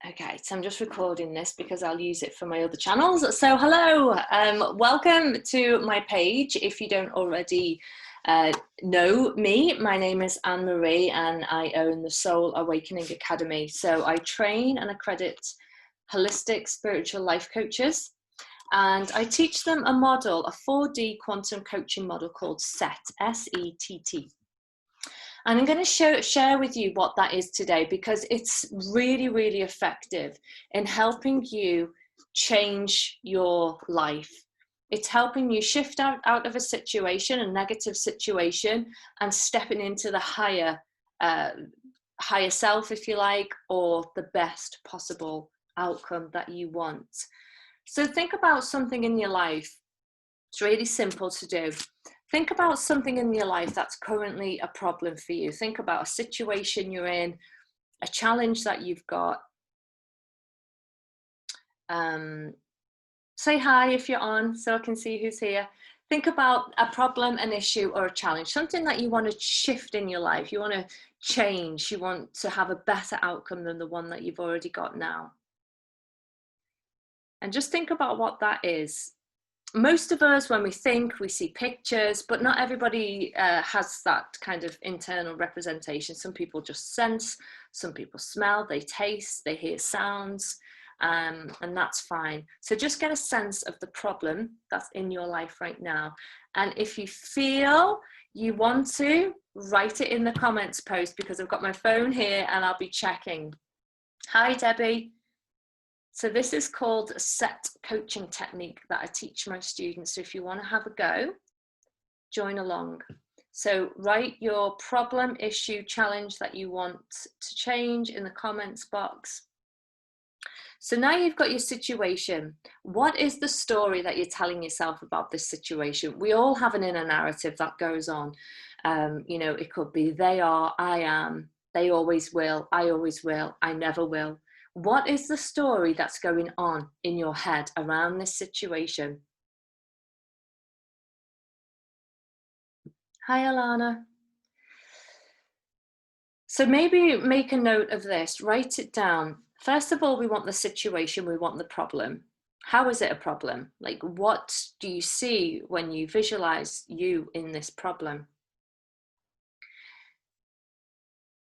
Okay, so I'm just recording this because I'll use it for my other channels. So hello, welcome to my page. If you don't already know me, my name is Anne-Marie and I own the Soul Awakening Academy. So I train and accredit holistic spiritual life coaches, and I teach them a model, a 4D quantum coaching model called S.E.T.T, S-E.T.T. And I'm going to share with you what that is today, because it's really, really effective in helping you change your life. It's helping you shift out of a situation, a negative situation, and stepping into the higher self, if you like, or the best possible outcome that you want. So think about something in your life. It's really simple to do. Think about something in your life that's currently a problem for you. Think about a situation you're in, a challenge that you've got. Say hi if you're on so I can see who's here. Think about a problem, an issue, or a challenge, something that you want to shift in your life. You want to change. You want to have a better outcome than the one that you've already got now. And just think about what that is. Most of us, when we think, we see pictures, but not everybody has that kind of internal representation. Some people just sense, some people smell, they taste, they hear sounds, and that's fine. So just get a sense of the problem that's in your life right now. And if you feel you want to, write it in the comments post, because I've got my phone here and I'll be checking. Hi, Debbie. So this is called a S.E.T.T coaching technique that I teach my students. So if you want to have a go, join along. So write your problem, issue, challenge that you want to change in the comments box. So now you've got your situation. What is the story that you're telling yourself about this situation? We all have an inner narrative that goes on. You know, it could be they are, I am, they always will, I never will. What is the story that's going on in your head around this situation? Hi, Alana. So maybe make a note of this, write it down. First of all, we want the situation, we want the problem. How is it a problem? Like, what do you see when you visualize you in this problem?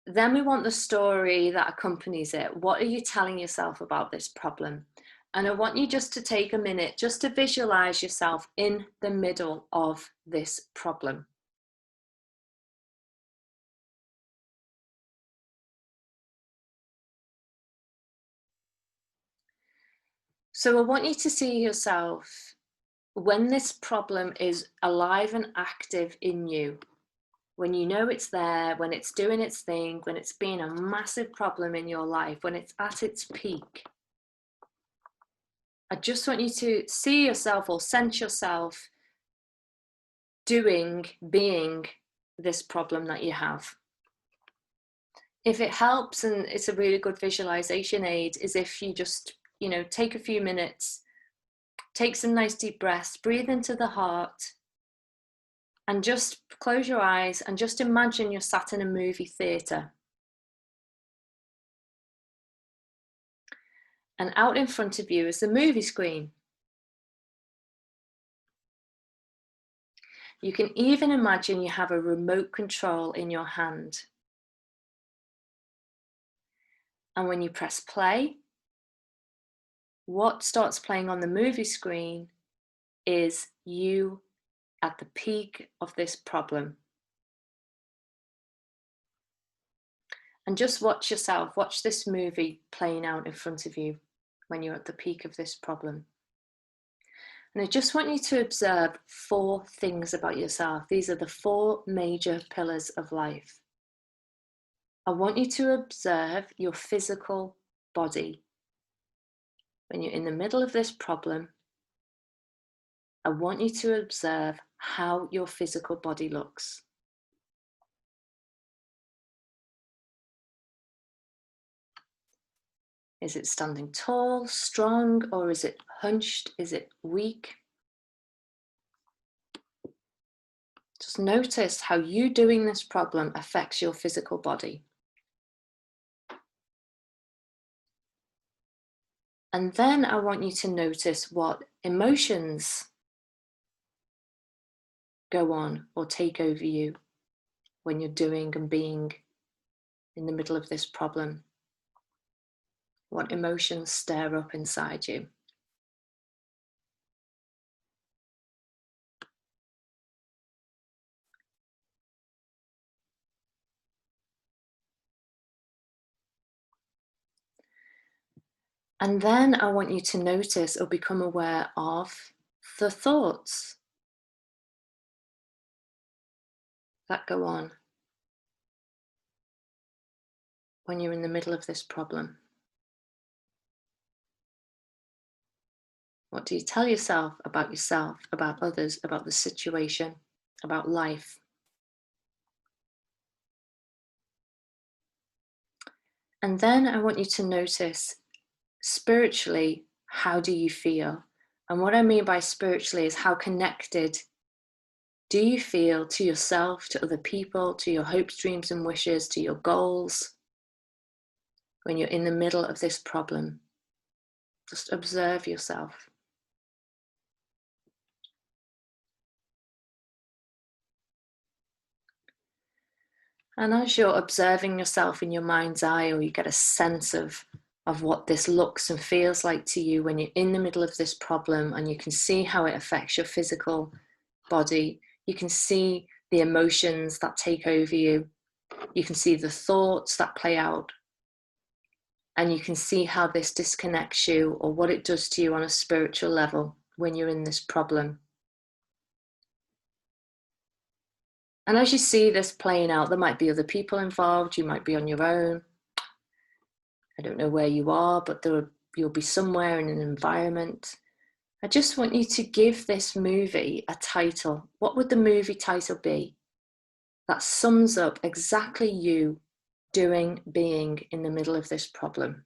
Then we want the story that accompanies it. What are you telling yourself about this problem? And I want you just to take a minute just to visualize yourself in the middle of this problem. So I want you to see yourself when this problem is alive and active in you, when you know it's there, when it's doing its thing, when it's been a massive problem in your life, when it's at its peak. I just want you to see yourself or sense yourself being this problem that you have. If it helps, and it's a really good visualization aid, is if you just, you know, take a few minutes, take some nice deep breaths, breathe into the heart, and just close your eyes and just imagine you're sat in a movie theatre. And out in front of you is the movie screen. You can even imagine you have a remote control in your hand. And when you press play, what starts playing on the movie screen is you at the peak of this problem. And just watch yourself, watch this movie playing out in front of you when you're at the peak of this problem. And I just want you to observe 4 things about yourself. These are the 4 major pillars of life. I want you to observe your physical body. When you're in the middle of this problem, I want you to observe how your physical body looks. Is it standing tall, strong, or is it hunched? Is it weak? Just notice how you doing this problem affects your physical body. And then I want you to notice what emotions go on or take over you when you're doing and being in the middle of this problem. What emotions stir up inside you? And then I want you to notice or become aware of the thoughts that go on when you're in the middle of this problem. What do you tell yourself, about others, about the situation, about life? And then I want you to notice spiritually, how do you feel? And what I mean by spiritually is how connected do you feel to yourself, to other people, to your hopes, dreams, and wishes, to your goals when you're in the middle of this problem? Just observe yourself. And as you're observing yourself in your mind's eye, or you get a sense of what this looks and feels like to you when you're in the middle of this problem, and you can see how it affects your physical body, you can see the emotions that take over you, you can see the thoughts that play out, and you can see how this disconnects you or what it does to you on a spiritual level when you're in this problem. And as you see this playing out, there might be other people involved, you might be on your own. I don't know where you are, but you'll be somewhere in an environment. I just want you to give this movie a title. What would the movie title be that sums up exactly you being in the middle of this problem?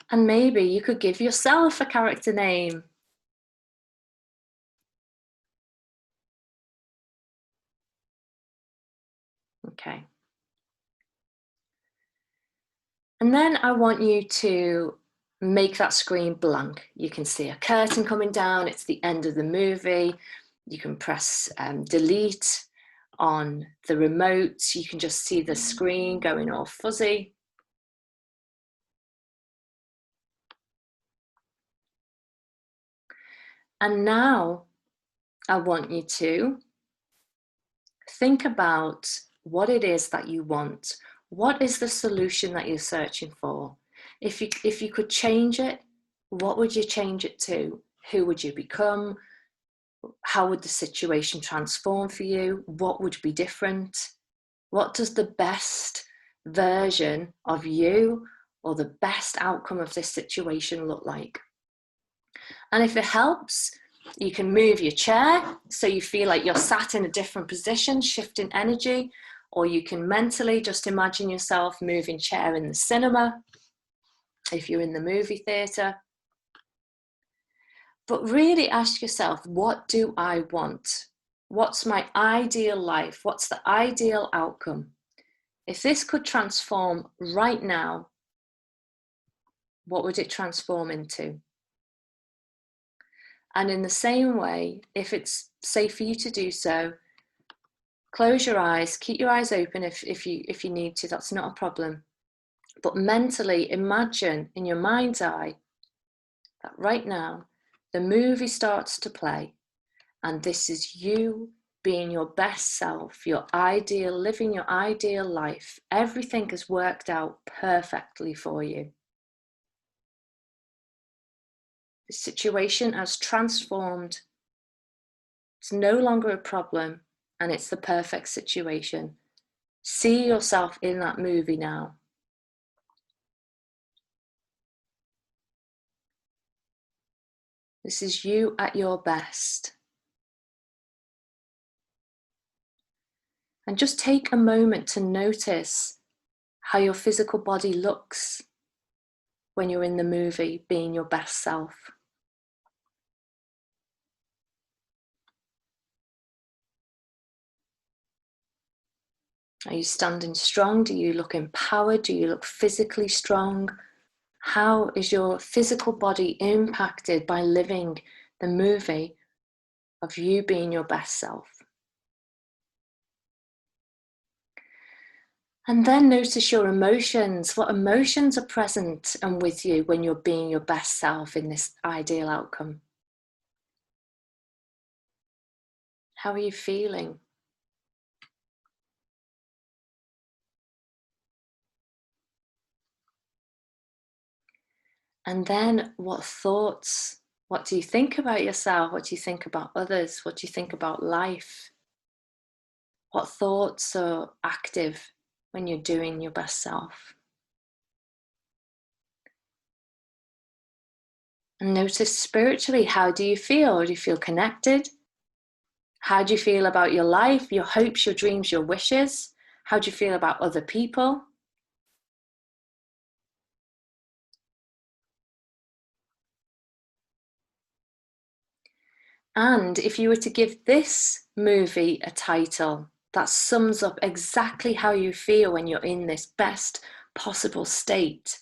And maybe you could give yourself a character name. Okay. And then I want you to make that screen blank. You can see a curtain coming down. It's the end of the movie. You can press delete on the remote. You can just see the screen going all fuzzy. And now I want you to think about what it is that you want. What is the solution that you're searching for? If you could change it, what would you change it to? Who would you become? How would the situation transform for you? What would be different? What does the best version of you or the best outcome of this situation look like? And if it helps, you can move your chair so you feel like you're sat in a different position, shifting energy, or you can mentally just imagine yourself moving chair in the cinema if you're in the movie theatre. But really ask yourself, what do I want? What's my ideal life? What's the ideal outcome? If this could transform right now, what would it transform into? And in the same way, if it's safe for you to do so, close your eyes, keep your eyes open if you need to, that's not a problem. But mentally imagine in your mind's eye that right now the movie starts to play, and this is you being your best self, living your ideal life. Everything has worked out perfectly for you. The situation has transformed. It's no longer a problem, and it's the perfect situation. See yourself in that movie now. This is you at your best. And just take a moment to notice how your physical body looks when you're in the movie, being your best self. Are you standing strong? Do you look empowered? Do you look physically strong? How is your physical body impacted by living the movie of you being your best self? And then notice your emotions. What emotions are present and with you when you're being your best self in this ideal outcome? How are you feeling? And then what thoughts? What do you think about yourself? What do you think about others? What do you think about life? What thoughts are active when you're doing your best self? And notice spiritually, how do you feel? Do you feel connected? How do you feel about your life, your hopes, your dreams, your wishes? How do you feel about other people? And if you were to give this movie a title that sums up exactly how you feel when you're in this best possible state,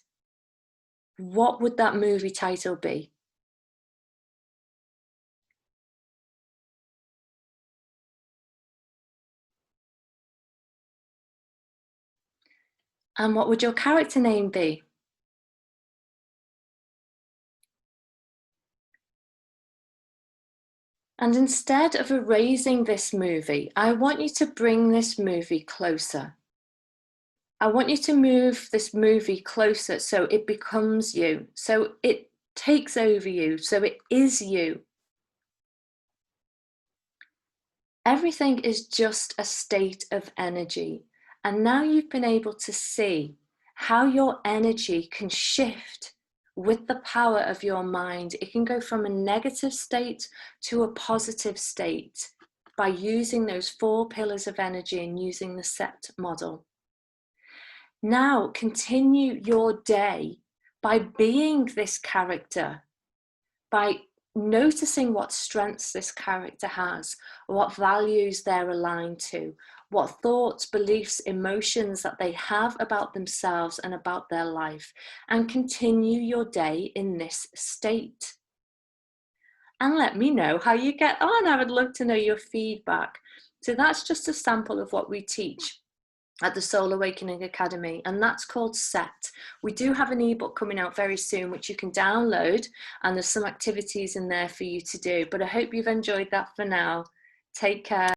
what would that movie title be? And what would your character name be? And instead of erasing this movie, I want you to bring this movie closer. I want you to move this movie closer so it becomes you, so it takes over you, so it is you. Everything is just a state of energy. And now you've been able to see how your energy can shift with the power of your mind. It can go from a negative state to a positive state by using those 4 pillars of energy and using the S.E.T.T model. Now continue your day by being this character, by noticing what strengths this character has, what values they're aligned to, what thoughts, beliefs, emotions that they have about themselves and about their life, and continue your day in this state. And let me know how you get on. I would love to know your feedback. So that's just a sample of what we teach at the Soul Awakening Academy, and that's called S.E.T.T. We do have an ebook coming out very soon which you can download, and there's some activities in there for you to do, but I hope you've enjoyed that for now. Take care.